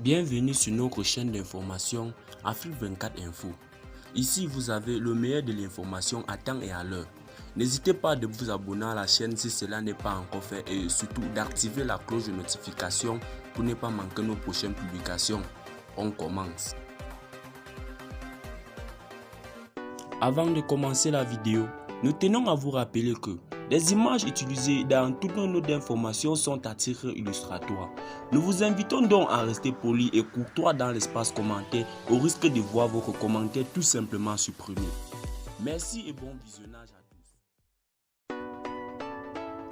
Bienvenue sur notre chaîne d'information Afrique 24 Info. Ici, vous avez le meilleur de l'information à temps et à l'heure. N'hésitez pas de vous abonner à la chaîne si cela n'est pas encore fait et surtout d'activer la cloche de notification pour ne pas manquer nos prochaines publications. On commence. Avant de commencer la vidéo, nous tenons à vous rappeler que les images utilisées dans toutes nos notes d'information sont à titre illustratoire. Nous vous invitons donc à rester poli et courtois dans l'espace commentaire au risque de voir votre commentaire tout simplement supprimé. Merci et bon visionnage à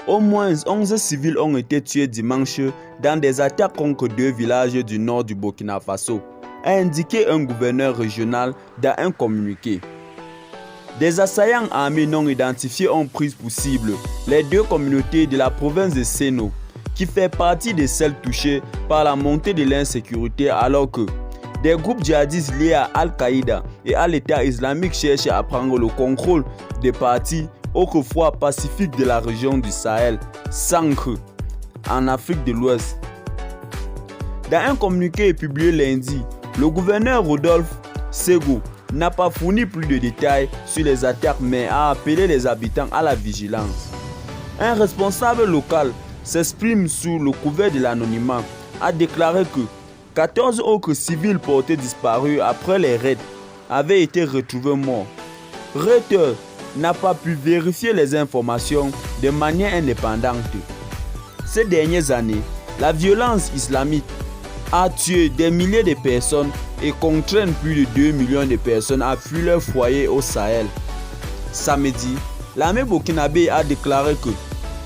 tous. Au moins 11 civils ont été tués dimanche dans des attaques contre 2 villages du nord du Burkina Faso, a indiqué un gouverneur régional dans un communiqué. Des assaillants armés non identifiés ont pris pour cible les 2 communautés de la province de Seno, qui fait partie de celles touchées par la montée de l'insécurité alors que des groupes djihadistes liés à Al-Qaïda et à l'État islamique cherchent à prendre le contrôle des parties autrefois pacifiques de la région du Sahel, Sankre, en Afrique de l'Ouest. Dans un communiqué publié lundi, le gouverneur Rodolphe Sego n'a pas fourni plus de détails sur les attaques mais a appelé les habitants à la vigilance. Un responsable local s'exprime sous le couvert de l'anonymat, a déclaré que 14 autres civils portés disparus après les raids avaient été retrouvés morts. Reuters n'a pas pu vérifier les informations de manière indépendante. Ces dernières années, la violence islamique a tué des milliers de personnes et contraint plus de 2 millions de personnes à fuir leur foyer au Sahel. Samedi, l'armée burkinabé a déclaré que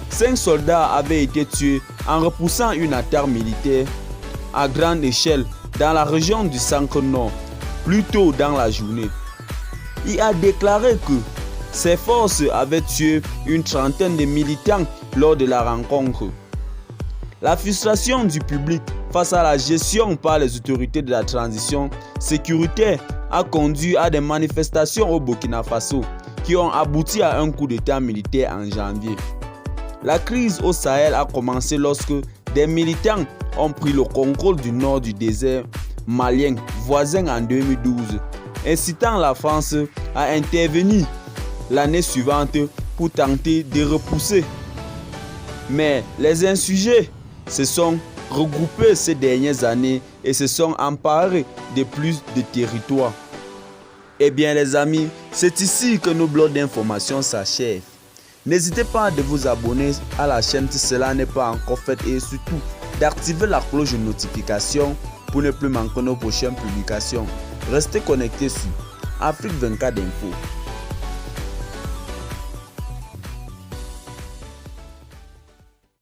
5 soldats avaient été tués en repoussant une attaque militaire à grande échelle dans la région du Centre-Nord plus tôt dans la journée. Il a déclaré que ses forces avaient tué une trentaine de militants lors de la rencontre. La frustration du public face à la gestion par les autorités de la transition sécuritaire a conduit à des manifestations au Burkina Faso qui ont abouti à un coup d'État militaire en janvier. La crise au Sahel a commencé lorsque des militants ont pris le contrôle du nord du désert malien voisin en 2012, incitant la France à intervenir l'année suivante pour tenter de repousser. Mais les insurgés se sont regroupés ces dernières années et se sont emparés de plus de territoires. Eh bien les amis, c'est ici que nos blocs d'information s'achèvent. N'hésitez pas à vous abonner à la chaîne si cela n'est pas encore fait et surtout d'activer la cloche de notification pour ne plus manquer nos prochaines publications. Restez connectés sur Afrique 24 Info.